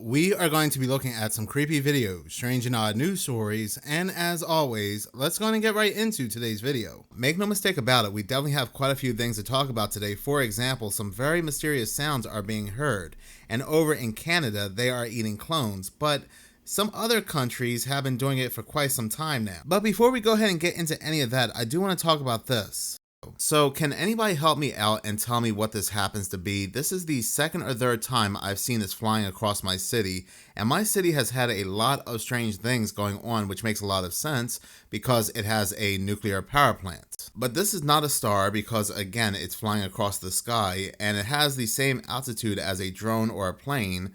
We are going to be looking at some creepy videos, strange and odd news stories, and as always, let's go and get right into today's video. Make no mistake about it, we definitely have quite a few things to talk about today. For example, some very mysterious sounds are being heard, and over in Canada, they are eating clones, but some other countries have been doing it for quite some time now. But before we go ahead and get into any of that, I do want to talk about this. So can anybody help me out and tell me what this happens to be? This is the second or third time I've seen this flying across my city, and my city has had a lot of strange things going on, which makes a lot of sense because it has a nuclear power plant. But this is not a star because, again, it's flying across the sky and it has the same altitude as a drone or a plane,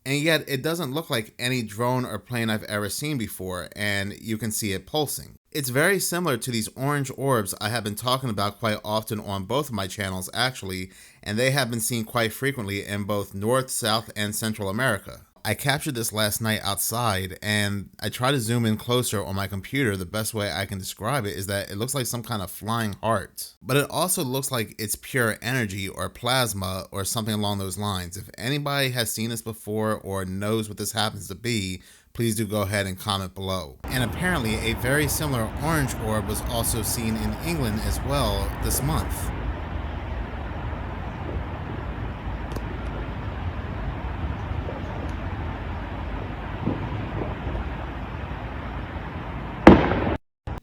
and yet it doesn't look like any drone or plane I've ever seen before, and you can see it pulsing. It's very similar to these orange orbs I have been talking about quite often on both of my channels actually, and they have been seen quite frequently in both North, South, and Central America. I captured this last night outside, and I try to zoom in closer on my computer. The best way I can describe it is that it looks like some kind of flying heart. But it also looks like it's pure energy or plasma or something along those lines. If anybody has seen this before or knows what this happens to be, please do go ahead and comment below. And apparently a very similar orange orb was also seen in England as well this month.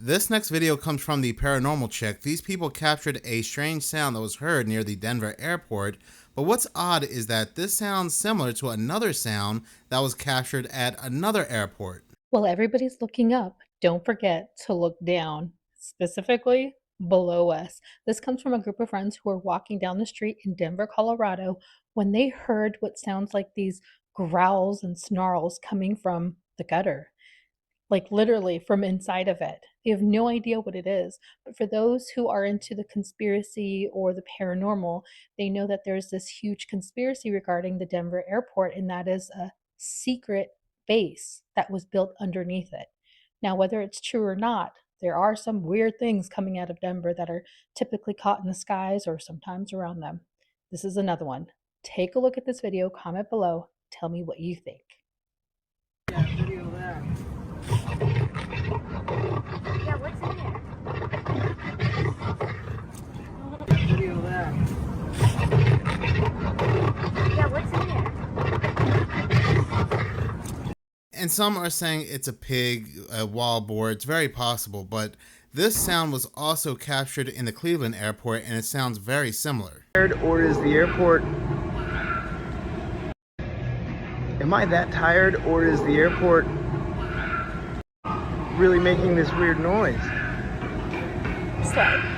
This next video comes from the Paranormal Check. These people captured a strange sound that was heard near the Denver airport, but what's odd is that this sounds similar to another sound that was captured at another airport. While everybody's looking up, don't forget to look down, specifically below us. This comes from a group of friends who were walking down the street in Denver, Colorado, when they heard what sounds like these growls and snarls coming from the gutter, like literally from inside of it. They have no idea what it is. But for those who are into the conspiracy or the paranormal, they know that there's this huge conspiracy regarding the Denver airport, and that is a secret base that was built underneath it. Now, whether it's true or not, there are some weird things coming out of Denver that are typically caught in the skies or sometimes around them. This is another one. Take a look at this video, comment below, tell me what you think. Yeah, video that. Yeah, what's in there? Video that. Yeah, what's in there? And some are saying it's a pig, a wall board. It's very possible, but this sound was also captured in the Cleveland airport and it sounds very similar. Or is the airport... Am I that tired, or is the airport really making this weird noise? Slide.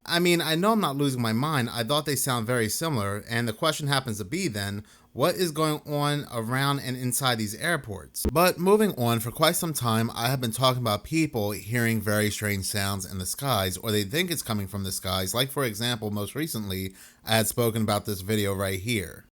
I mean, I know I'm not losing my mind. I thought they sound very similar, and the question happens to be then, what is going on around and inside these airports? But moving on, for quite some time, I have been talking about people hearing very strange sounds in the skies, or they think it's coming from the skies. Like, for example, most recently, I had spoken about this video right here.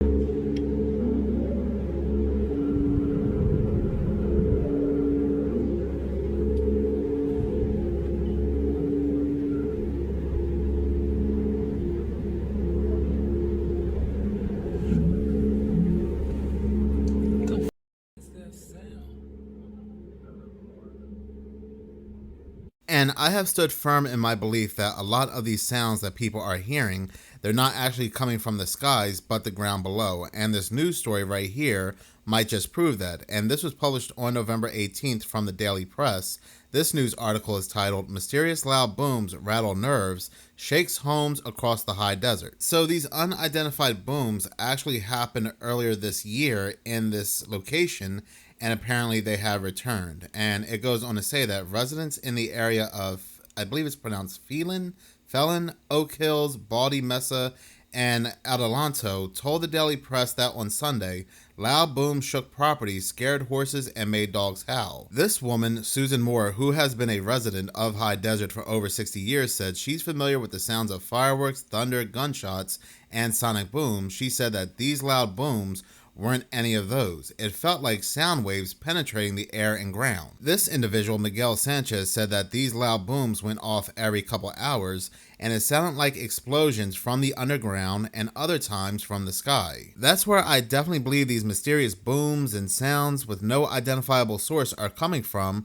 And I have stood firm in my belief that a lot of these sounds that people are hearing, they're not actually coming from the skies, but the ground below. And this news story right here might just prove that. And this was published on November 18th from the Daily Press. This news article is titled, "Mysterious Loud Booms Rattle Nerves, Shakes Homes Across the High Desert." So these unidentified booms actually happened earlier this year in this location, and apparently they have returned. And it goes on to say that residents in the area of, I believe it's pronounced Phelan, Felon, Oak Hills, Baldy Mesa, and Adelanto told the Daily Press that on Sunday, loud booms shook properties, scared horses, and made dogs howl. This woman, Susan Moore, who has been a resident of High Desert for over 60 years, said she's familiar with the sounds of fireworks, thunder, gunshots, and sonic booms. She said that these loud booms weren't any of those. It felt like sound waves penetrating the air and ground. This individual, Miguel Sanchez, said that these loud booms went off every couple hours, and it sounded like explosions from the underground and other times from the sky. That's where I definitely believe these mysterious booms and sounds with no identifiable source are coming from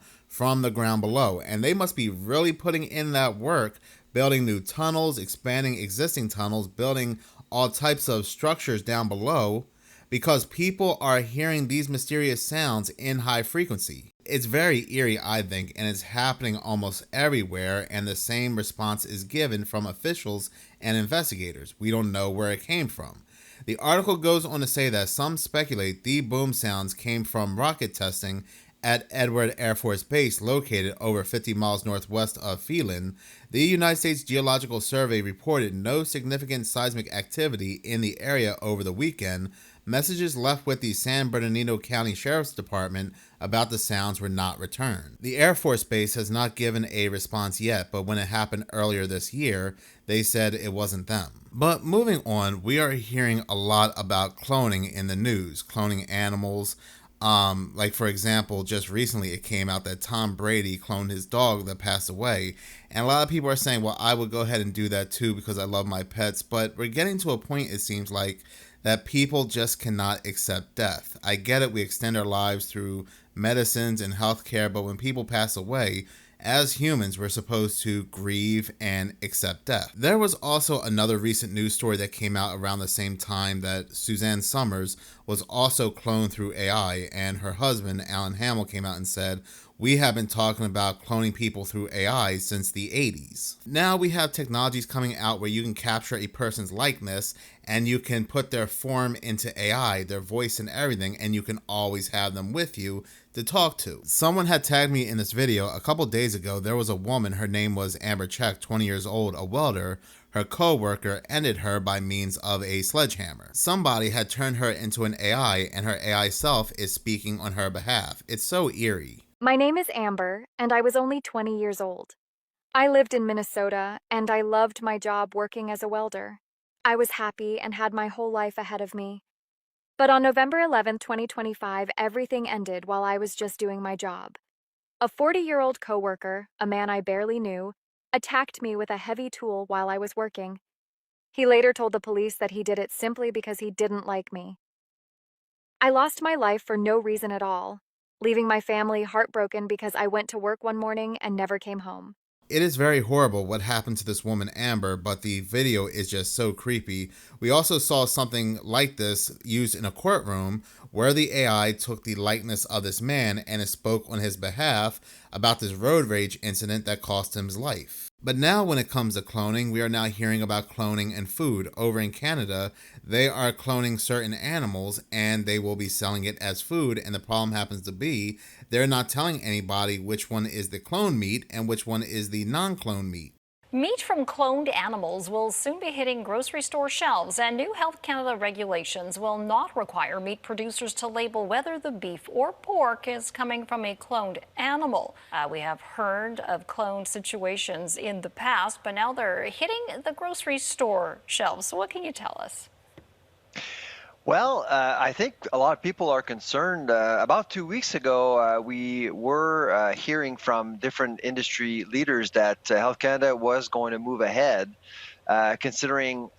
the ground below, and they must be really putting in that work, building new tunnels, expanding existing tunnels, building all types of structures down below, because people are hearing these mysterious sounds in high frequency. It's very eerie, I think, and it's happening almost everywhere, and the same response is given from officials and investigators. We don't know where it came from. The article goes on to say that some speculate the boom sounds came from rocket testing at Edward Air Force Base, located over 50 miles northwest of Phelan. The United States Geological Survey reported no significant seismic activity in the area over the weekend. Messages left with the San Bernardino County Sheriff's Department about the sounds were not returned. The Air Force Base has not given a response yet, but when it happened earlier this year, they said it wasn't them. But moving on, we are hearing a lot about cloning in the news, cloning animals. Like for example, just recently it came out that Tom Brady cloned his dog that passed away. And a lot of people are saying, well, I would go ahead and do that too because I love my pets. But we're getting to a point, it seems like, that people just cannot accept death. I get it, we extend our lives through medicines and healthcare, but when people pass away, as humans, we're supposed to grieve and accept death. There was also another recent news story that came out around the same time that Suzanne Summers was also cloned through AI, and her husband, Alan Hamill, came out and said, "We have been talking about cloning people through AI since the 80s. Now we have technologies coming out where you can capture a person's likeness and you can put their form into AI, their voice and everything, and you can always have them with you to talk to." Someone had tagged me in this video a couple days ago. There was a woman, her name was Amber Check, 20 years old, a welder. Her co-worker ended her by means of a sledgehammer. Somebody had turned her into an AI, and her AI self is speaking on her behalf. It's so eerie. My name is Amber, and I was only 20 years old. I lived in Minnesota, and I loved my job working as a welder. I was happy and had my whole life ahead of me. But on November 11, 2025, everything ended while I was just doing my job. A 40-year-old coworker, a man I barely knew, attacked me with a heavy tool while I was working. He later told the police that he did it simply because he didn't like me. I lost my life for no reason at all, leaving my family heartbroken because I went to work one morning and never came home. It is very horrible what happened to this woman, Amber, but the video is just so creepy. We also saw something like this used in a courtroom where the AI took the likeness of this man and it spoke on his behalf about this road rage incident that cost him his life. But now when it comes to cloning, we are now hearing about cloning in food. Over in Canada, they are cloning certain animals and they will be selling it as food. And the problem happens to be they're not telling anybody which one is the clone meat and which one is the non-clone meat. Meat from cloned animals will soon be hitting grocery store shelves, and new Health Canada regulations will not require meat producers to label whether the beef or pork is coming from a cloned animal. We have heard of cloned situations in the past, but now they're hitting the grocery store shelves. So what can you tell us? Well, I think a lot of people are concerned. About 2 weeks ago, we were hearing from different industry leaders that Health Canada was going to move ahead, considering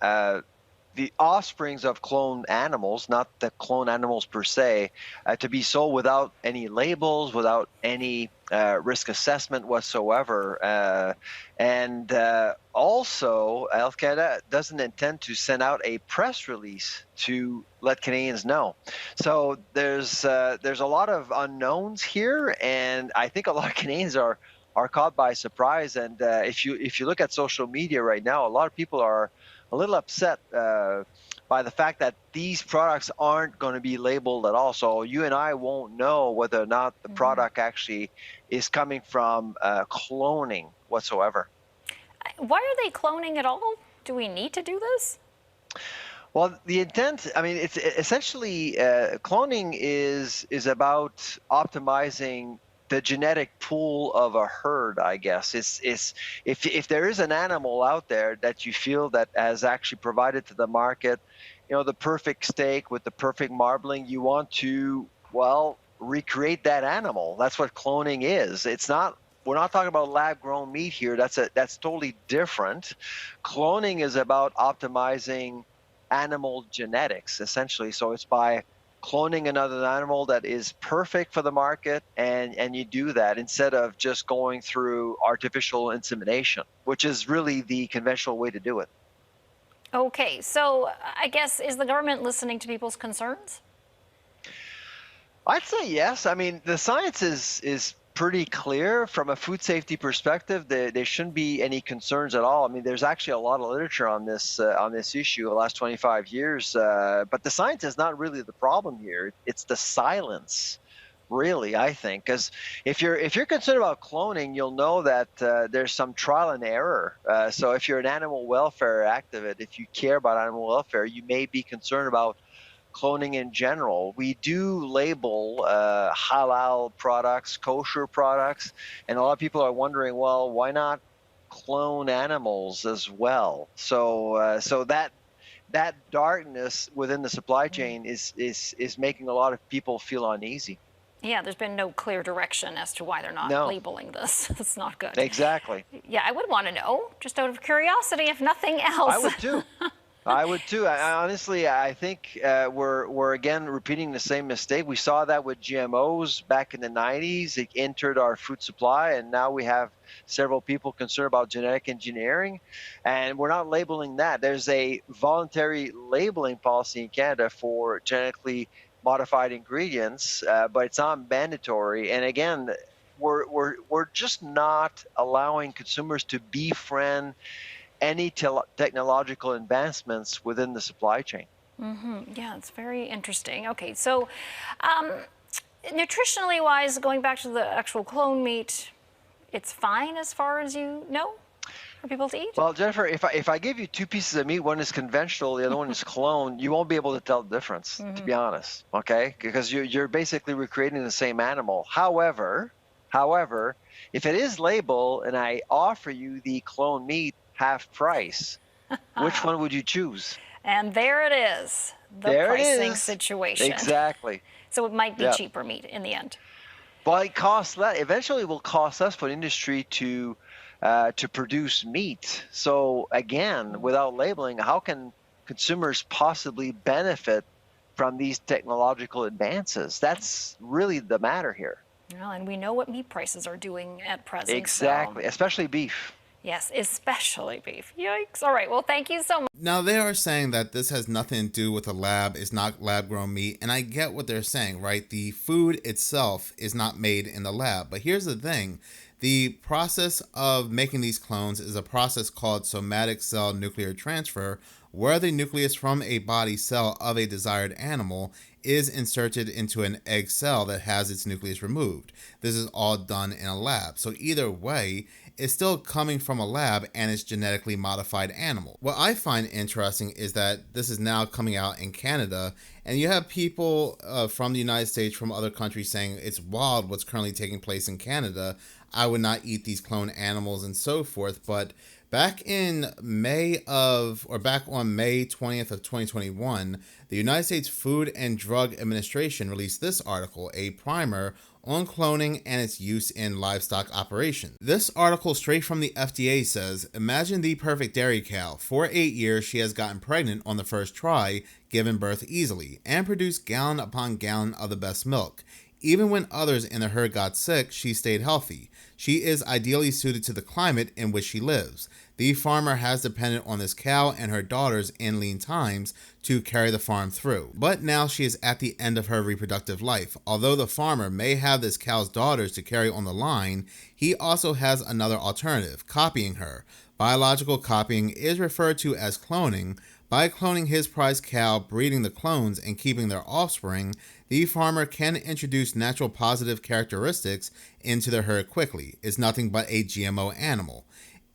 the offsprings of cloned animals, not the cloned animals per se, to be sold without any labels, without any risk assessment whatsoever. And also, Health Canada doesn't intend to send out a press release to let Canadians know. So there's a lot of unknowns here, and I think a lot of Canadians are caught by surprise. And if you look at social media right now, a lot of people are a little upset by the fact that these products aren't going to be labeled at all. So you and I won't know whether or not the product actually is coming from cloning whatsoever. why are they cloning at all? Do we need to do this? Well, the intent, I mean, it's essentially cloning is about optimizing the genetic pool of a herd, I guess. It's if there is an animal out there that you feel that has actually provided to the market, the perfect steak with the perfect marbling, you want to, well, recreate that animal. That's what cloning is. We're not talking about lab-grown meat here. That's totally different. Cloning is about optimizing animal genetics, essentially. So it's by cloning another animal that is perfect for the market, and you do that instead of just going through artificial insemination, which is really the conventional way to do it. Okay, so I guess, is the government listening to people's concerns? I'd say yes. I mean, the science is pretty clear from a food safety perspective. There shouldn't be any concerns at all. I mean, there's actually a lot of literature on this issue the last 25 years, but the science is not really the problem here. It's the silence, really, I think, because if you're concerned about cloning, you'll know that there's some trial and error. So if you're an animal welfare activist, if you care about animal welfare, you may be concerned about cloning in general. We do label halal products, kosher products, and a lot of people are wondering, well, why not clone animals as well? So that darkness within the supply chain is making a lot of people feel uneasy. Yeah, there's been no clear direction as to why they're not labeling this. It's not good. Exactly. Yeah, I would want to know, just out of curiosity, if nothing else. I would too. I would too. Honestly, I think we're again repeating the same mistake. We saw that with GMOs back in the 90s. It entered our food supply, and now we have several people concerned about genetic engineering, and we're not labeling that. There's a voluntary labeling policy in Canada for genetically modified ingredients, but it's not mandatory. And again, we're just not allowing consumers to befriend any technological advancements within the supply chain. Yeah, it's very interesting. Okay, so nutritionally wise, going back to the actual clone meat, it's fine as far as you know for people to eat? Well, Jennifer, if I give you two pieces of meat, one is conventional, the other one is cloned, you won't be able to tell the difference, to be honest, okay? Because you're basically recreating the same animal. However, if it is labeled and I offer you the cloned meat half price, which one would you choose? And there it is, the pricing situation. Exactly. So it might be cheaper meat in the end. Well, it costs less. Eventually, it will cost less for the industry to produce meat. So again, without labeling, how can consumers possibly benefit from these technological advances? That's really the matter here. Well, and we know what meat prices are doing at present. Exactly, especially beef. Yes, especially beef. Yikes. All right, well, thank you so much. Now, they are saying that this has nothing to do with a lab, it's not lab-grown meat, and I get what they're saying, right? The food itself is not made in the lab, but here's the thing. The process of making these clones is a process called somatic cell nuclear transfer, where the nucleus from a body cell of a desired animal is inserted into an egg cell that has its nucleus removed. This is all done in a lab. So either way, it's still coming from a lab and it's genetically modified animal. What I find interesting is that this is now coming out in Canada, and you have people from the United States, from other countries saying it's wild what's currently taking place in Canada. I would not eat these cloned animals and so forth. But back on May 20th of 2021, the United States Food and Drug Administration released this article, a primer on cloning and its use in livestock operations. This article straight from the FDA says, imagine the perfect dairy cow. For 8 years, she has gotten pregnant on the first try, given birth easily, and produced gallon upon gallon of the best milk. Even when others in the herd got sick, she stayed healthy. She is ideally suited to the climate in which she lives. The farmer has depended on this cow and her daughters in lean times to carry the farm through. But now she is at the end of her reproductive life. Although the farmer may have this cow's daughters to carry on the line, he also has another alternative, copying her. Biological copying is referred to as cloning. By cloning his prized cow, breeding the clones, and keeping their offspring, the farmer can introduce natural positive characteristics into the herd quickly. It's nothing but a GMO animal.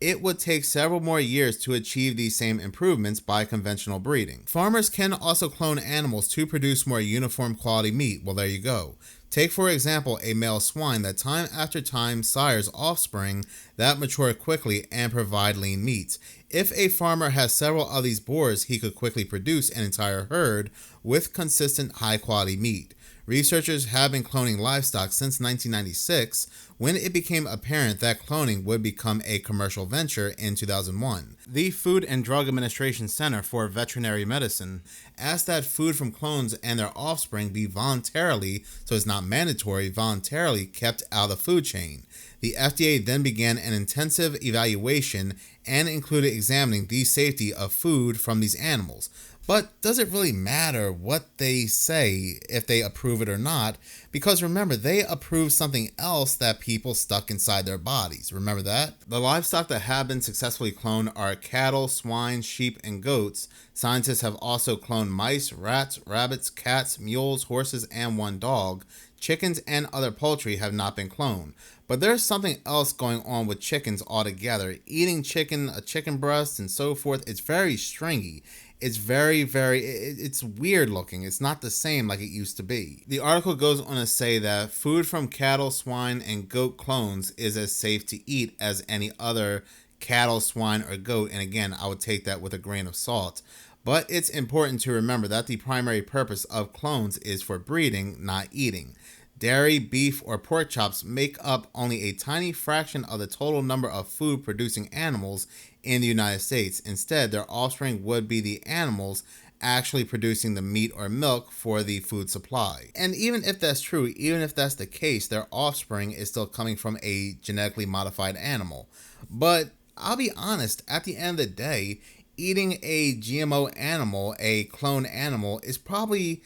it would take several more years to achieve these same improvements by conventional breeding. Farmers can also clone animals to produce more uniform quality meat. Well, there you go. Take, for example, a male swine that time after time sires offspring that mature quickly and provide lean meat. If a farmer has several of these boars, he could quickly produce an entire herd with consistent high-quality meat. Researchers have been cloning livestock since 1996, when it became apparent that cloning would become a commercial venture in 2001. The Food and Drug Administration Center for Veterinary Medicine asked that food from clones and their offspring be voluntarily, so it's not mandatory, voluntarily kept out of the food chain. The FDA then began an intensive evaluation and included examining the safety of food from these animals. But does it really matter what they say if they approve it or not? Because remember, they approve something else that people stuck inside their bodies. Remember that? The livestock that have been successfully cloned are cattle, swine, sheep, and goats. Scientists have also cloned mice, rats, rabbits, cats, mules, horses, and one dog. Chickens and other poultry have not been cloned. But there's something else going on with chickens altogether. Eating chicken, a chicken breast, and so forth, it's very stringy. It's it's weird looking. It's not the same like it used to be. The article goes on to say that food from cattle, swine, and goat clones is as safe to eat as any other cattle, swine, or goat. And again, I would take that with a grain of salt. But it's important to remember that the primary purpose of clones is for breeding, not eating. Dairy, beef, or pork chops make up only a tiny fraction of the total number of food-producing animals in the United States. Instead, their offspring would be the animals actually producing the meat or milk for the food supply. And even if that's true, even if that's the case, their offspring is still coming from a genetically modified animal. But I'll be honest, at the end of the day, eating a GMO animal, a cloned animal, is probably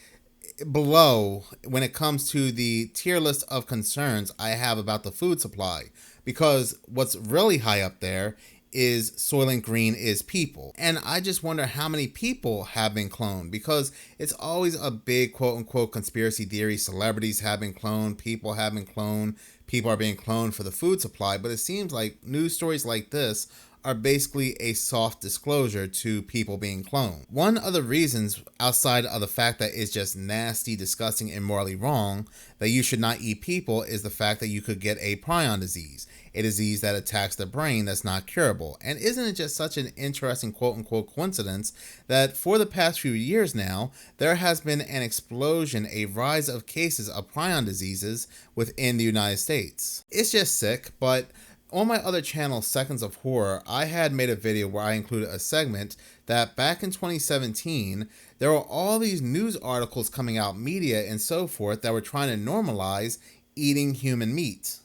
below when it comes to the tier list of concerns I have about the food supply, because what's really high up there is Soylent Green is people. And I just wonder how many people have been cloned, because it's always a big quote-unquote conspiracy theory. Celebrities have been cloned, people have been cloned, people are being cloned for the food supply. But it seems like news stories like this are basically a soft disclosure to people being cloned. One of the reasons, outside of the fact that it's just nasty, disgusting, and morally wrong, that you should not eat people is the fact that you could get a prion disease, a disease that attacks the brain that's not curable. And isn't it just such an interesting quote-unquote coincidence that for the past few years now, there has been an explosion, a rise of cases of prion diseases within the United States. It's just sick. But on my other channel, Seconds of Horror, I had made a video where I included a segment that back in 2017, there were all these news articles coming out, media and so forth, that were trying to normalize eating human meat.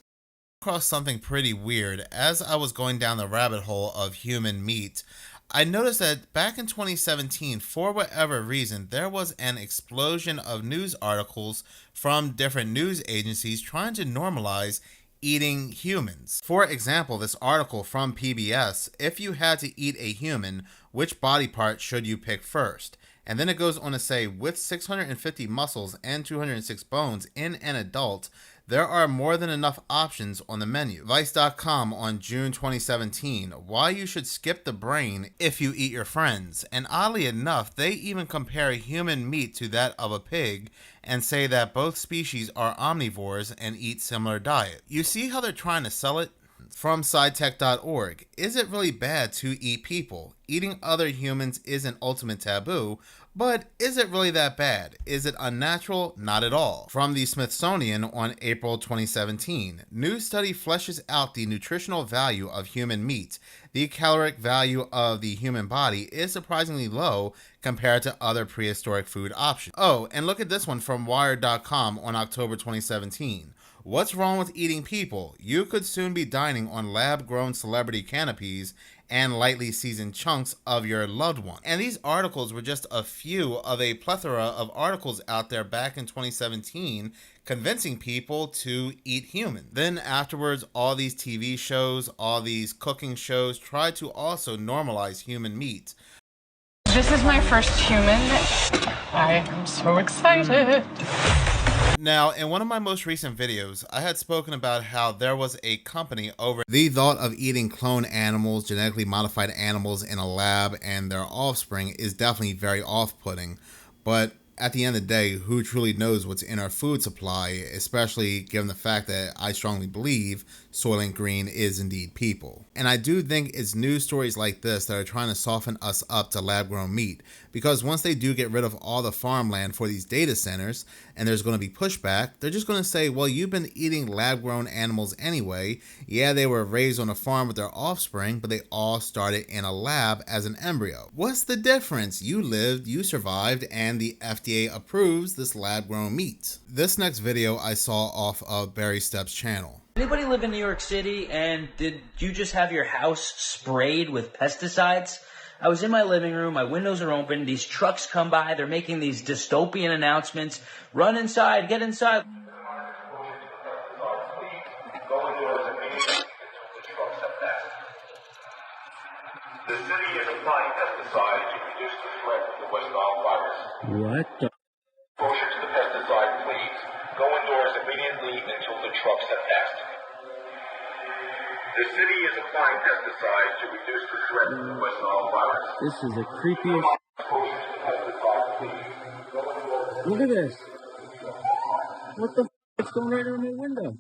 Across something pretty weird. As I was going down the rabbit hole of human meat, I noticed that back in 2017, for whatever reason, there was an explosion of news articles from different news agencies trying to normalize eating humans. For example, this article from PBS, if you had to eat a human, which body part should you pick first? And then it goes on to say, with 650 muscles and 206 bones in an adult, there are more than enough options on the menu. Vice.com on June 2017, why you should skip the brain if you eat your friends. And oddly enough, they even compare human meat to that of a pig and say that both species are omnivores and eat similar diet. You see how they're trying to sell it? From SciTech.org, is it really bad to eat people? Eating other humans is an ultimate taboo, but is it really that bad? Is it unnatural? Not at all. From the Smithsonian on April 2017, new study fleshes out the nutritional value of human meat. The caloric value of the human body is surprisingly low compared to other prehistoric food options. Oh, and look at this one from Wired.com on October 2017. What's wrong with eating people? You could soon be dining on lab-grown celebrity canopies and lightly seasoned chunks of your loved one. And these articles were just a few of a plethora of articles out there back in 2017 convincing people to eat humans. Then afterwards, all these TV shows, all these cooking shows tried to also normalize human meat. This is my first human. I am so excited. Now, in one of my most recent videos, I had spoken about how there was a company over the thought of eating cloned animals, genetically modified animals in a lab and their offspring is definitely very off-putting. But at the end of the day, who truly knows what's in our food supply, especially given the fact that I strongly believe Soylent Green is indeed people. And I do think it's news stories like this that are trying to soften us up to lab-grown meat, because once they do get rid of all the farmland for these data centers and there's going to be pushback, they're just going to say, well, you've been eating lab-grown animals anyway. Yeah, they were raised on a farm with their offspring, but they all started in a lab as an embryo. What's the difference? You lived, you survived, and the FDA approves this lab-grown meat. This next video I saw off of Barry Stepp's channel. Anybody live in New York City, and did you just have your house sprayed with pesticides? I was in my living room, my windows are open, these trucks come by, they're making these dystopian announcements. Run inside, get inside. The city is applying pesticides to reduce the threat of the West Nile virus. What the? Exposure to the pesticide, please. Go indoors immediately until the trucks have passed. The city is applying pesticides to reduce the threat of the West Nile virus. This is the creepiest. Exposure to the pesticide, please. Go indoors. Look at this. What the f***? It's going right on my window.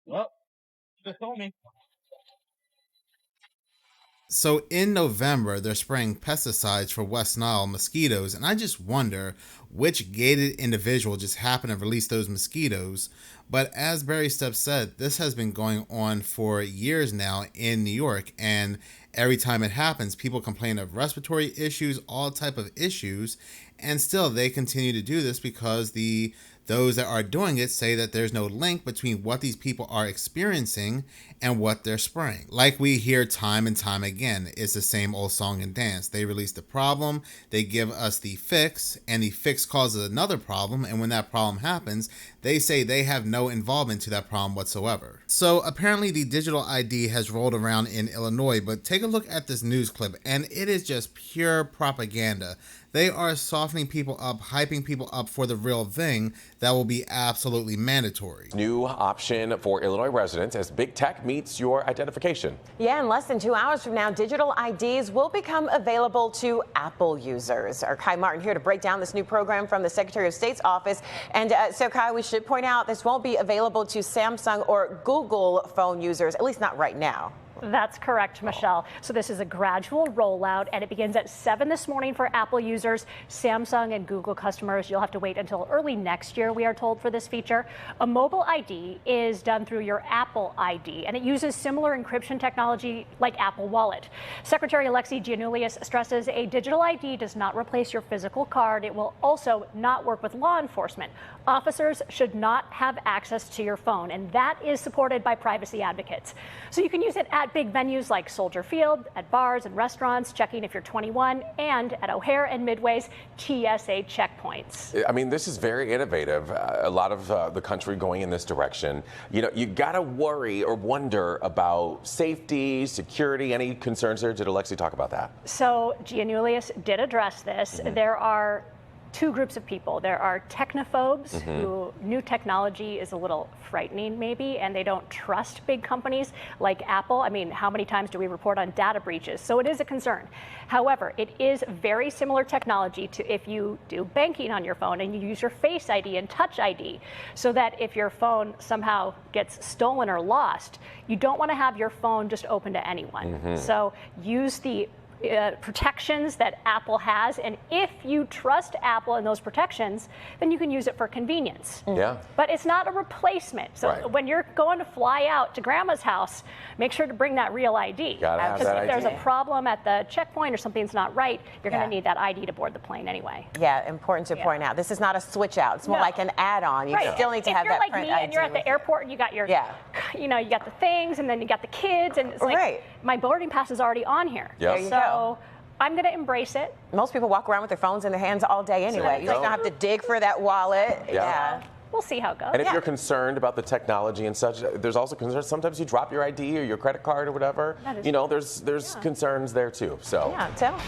Well, just told me. So in November, they're spraying pesticides for West Nile mosquitoes, and I just wonder which gated individual just happened to release those mosquitoes. But as Barry Stepp said, this has been going on for years now in New York, and every time it happens, people complain of respiratory issues, all type of issues, and still they continue to do this because those that are doing it say that there's no link between what these people are experiencing and what they're spraying. Like we hear time and time again, it's the same old song and dance. They release the problem, they give us the fix, and the fix causes another problem, and when that problem happens, they say they have no involvement to that problem whatsoever. So apparently the digital ID has rolled around in Illinois, but take a look at this news clip, and it is just pure propaganda. They are softening people up, hyping people up for the real thing that will be absolutely mandatory. New option for Illinois residents as big tech meets your identification. Yeah, in less than 2 hours from now, digital IDs will become available to Apple users. Our Kai Martin here to break down this new program from the Secretary of State's office. And so, Kai, we should point out this won't be available to Samsung or Google phone users, at least not right now. That's correct, Michelle. So this is a gradual rollout, and it begins at 7 this morning for Apple users. Samsung and Google customers, you'll have to wait until early next year, we are told, for this feature. A mobile ID is done through your Apple ID, and it uses similar encryption technology like Apple Wallet. Secretary Alexi Giannoulias stresses a digital ID does not replace your physical card. It will also not work with law enforcement. Officers should not have access to your phone, and that is supported by privacy advocates. So you can use it at big venues like Soldier Field, at bars and restaurants, checking if you're 21, and at O'Hare and Midway's TSA checkpoints. I mean, this is very innovative. A lot of the country going in this direction. You know, you got to worry or wonder about safety, security. Any concerns there? Did Alexi talk about that? So Giannoulias did address this. There are two groups of people. There are technophobes who new technology is a little frightening maybe, and they don't trust big companies like Apple. I mean, how many times do we report on data breaches? So it is a concern. However, it is very similar technology to if you do banking on your phone and you use your Face ID and Touch ID, so that if your phone somehow gets stolen or lost, you don't want to have your phone just open to anyone. So use the protections that Apple has, and if you trust Apple and those protections, then you can use it for convenience. Yeah. But it's not a replacement. So when you're going to fly out to grandma's house, make sure to bring that real ID. Gotta have that if there's ID. a problem at the checkpoint or something's not right, you're going to need that ID to board the plane anyway. Yeah, important to point out. This is not a switch out. It's more like an add-on. You still need to have that print ID. If you're like me and you're at the airport and you got your, you know, you got the things and then you got the kids, and it's like, my boarding pass is already on here. There you go. So I'm going to embrace it. Most people walk around with their phones in their hands all day anyway. You just don't have to dig for that wallet. Well, we'll see how it goes. And if you're concerned about the technology and such, there's also concerns. Sometimes you drop your ID or your credit card or whatever. You know, there's concerns there too. So. Yeah, tell.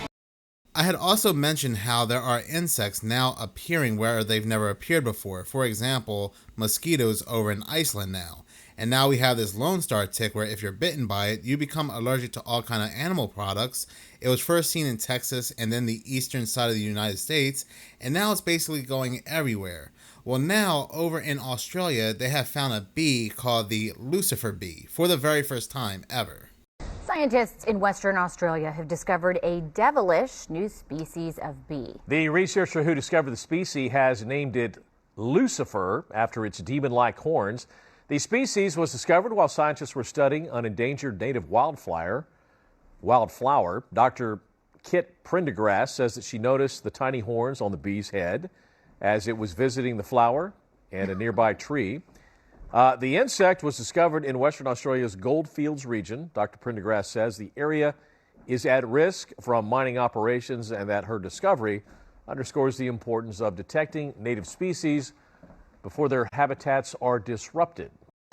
I had also mentioned how there are insects now appearing where they've never appeared before. For example, mosquitoes over in Iceland now. And now we have this Lone Star tick where if you're bitten by it, you become allergic to all kind of animal products. It was first seen in Texas and then the eastern side of the United States, and now it's basically going everywhere. Well, now over in Australia, they have found a bee called the Lucifer bee for the very first time ever. Scientists in Western Australia have discovered a devilish new species of bee. The researcher who discovered the species has named it Lucifer after its demon-like horns. The species was discovered while scientists were studying an endangered native wildflower. Dr. Kit Prendergast says that she noticed the tiny horns on the bee's head as it was visiting the flower and a nearby tree. The insect was discovered in Western Australia's Goldfields region. Dr. Prendergast says the area is at risk from mining operations and that her discovery underscores the importance of detecting native species before their habitats are disrupted.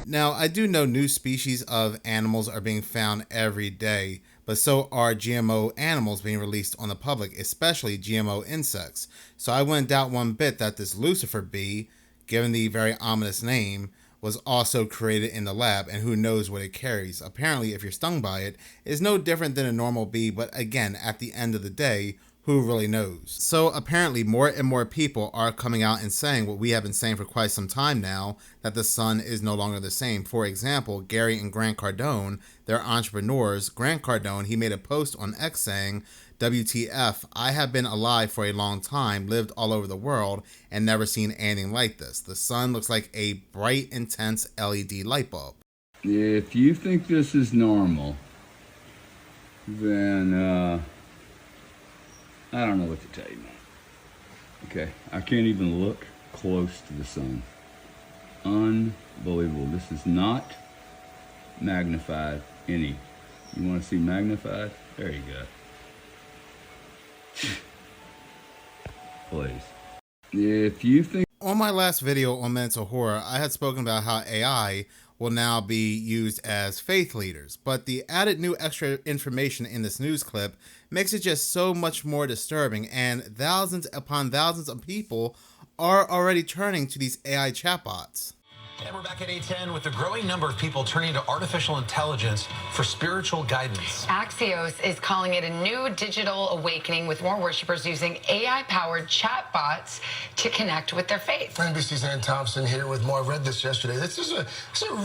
Now, I do know new species of animals are being found every day, but so are GMO animals being released on the public, especially GMO insects. So I wouldn't doubt one bit that this Lucifer bee, given the very ominous name, was also created in the lab, and who knows what it carries. Apparently, if you're stung by it, it's no different than a normal bee, but again, at the end of the day, who really knows? So apparently more and more people are coming out and saying what we have been saying for quite some time now, that the sun is no longer the same. For example, Gary and Grant Cardone, they're entrepreneurs. Grant Cardone, he made a post on X saying, WTF, I have been alive for a long time, lived all over the world, and never seen anything like this. The sun looks like a bright, intense LED light bulb. If you think this is normal, then, I don't know what to tell you, man. Okay, I can't even look close to the sun. Unbelievable. This is not magnified any. You want to see magnified? There you go. Please. If you think... On my last video on Mental Horror, I had spoken about how AI will now be used as faith leaders, but the added new extra information in this news clip makes it just so much more disturbing, and thousands upon thousands of people are already turning to these AI chatbots. And we're back at 8:10 with the growing number of people turning to artificial intelligence for spiritual guidance. Axios is calling it a new digital awakening, with more worshipers using AI-powered chatbots to connect with their faith. NBC's Ann Thompson here with more. I read this yesterday. This is a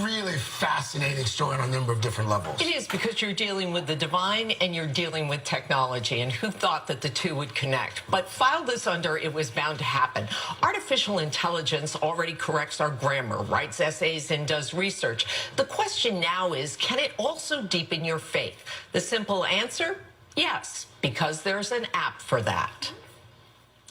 really fascinating story on a number of different levels. It is, because you're dealing with the divine and you're dealing with technology, and who thought that the two would connect? But file this under "it was bound to happen." Artificial intelligence already corrects our grammar, writes essays, and does research. The question now is, can it also deepen your faith? The simple answer, yes, because there's an app for that.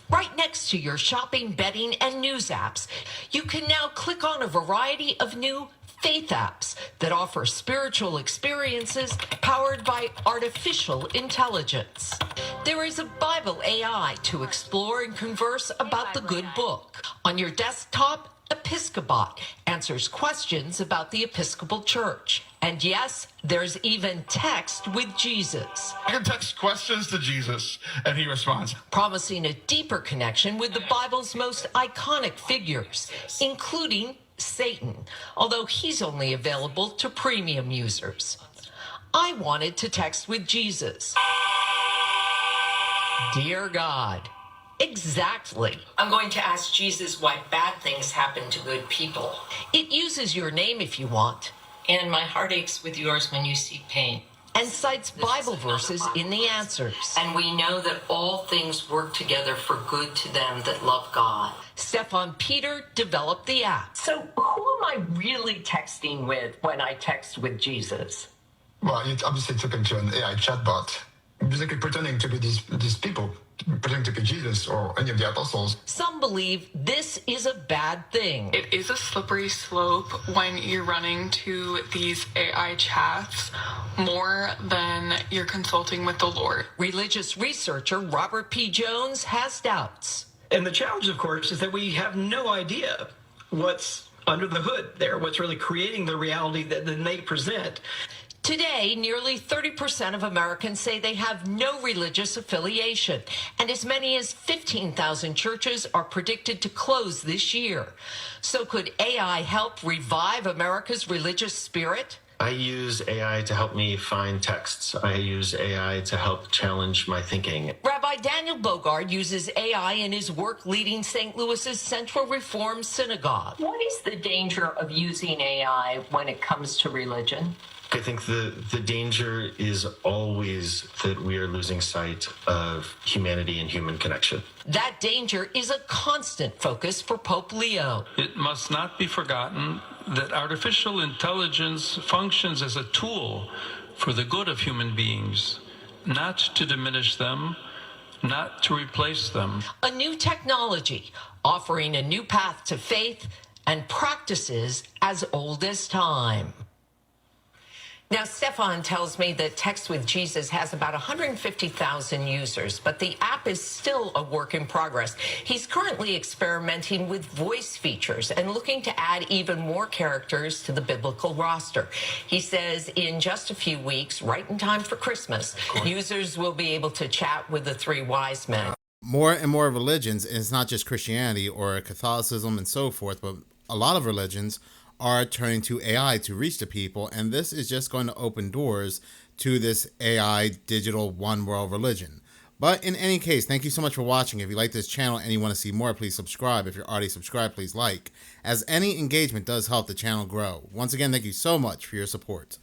Right next to your shopping, betting, and news apps, you can now click on a variety of new faith apps that offer spiritual experiences powered by artificial intelligence. There is a Bible AI to explore and converse about the good book. On your desktop, Episcobot answers questions about the Episcopal Church. And yes, there's even text with Jesus. I can text questions to Jesus, and he responds, promising a deeper connection with the Bible's most iconic figures, including Satan, although he's only available to premium users. I wanted to text with Jesus. Dear God. Exactly. I'm going to ask Jesus why bad things happen to good people. It uses your name if you want. And my heart aches with yours when you see pain. And cites Bible verses in the answers. And we know that all things work together for good to them that love God. Stefan Peter developed the app. So who am I really texting with when I text with Jesus? Well, you obviously took him to an AI chatbot, basically pretending to be these people, pretending to be Jesus or any of the apostles. Some believe this is a bad thing. It is a slippery slope when you're running to these AI chats more than you're consulting with the Lord. Religious researcher Robert P. Jones has doubts. And the challenge, of course, is that we have no idea what's under the hood there, what's really creating the reality that they present. Today, nearly 30% of Americans say they have no religious affiliation, and as many as 15,000 churches are predicted to close this year. So could AI help revive America's religious spirit? I use AI to help me find texts. I use AI to help challenge my thinking. Rabbi Daniel Bogard uses AI in his work leading St. Louis's Central Reform Synagogue. What is the danger of using AI when it comes to religion? I think the danger is always that we are losing sight of humanity and human connection. That danger is a constant focus for Pope Leo. It must not be forgotten that artificial intelligence functions as a tool for the good of human beings, not to diminish them, not to replace them. A new technology offering a new path to faith and practices as old as time. Now, Stefan tells me that Text with Jesus has about 150,000 users, but the app is still a work in progress. He's currently experimenting with voice features and looking to add even more characters to the biblical roster. He says in just a few weeks, right in time for Christmas, users will be able to chat with the three wise men. More and more religions, and it's not just Christianity or Catholicism and so forth, but a lot of religions are turning to AI to reach the people, and this is just going to open doors to this AI digital one world religion. But in any case, thank you so much for watching. If you like this channel and you want to see more, please subscribe. If you're already subscribed, please like, as any engagement does help the channel grow. Once again, thank you so much for your support.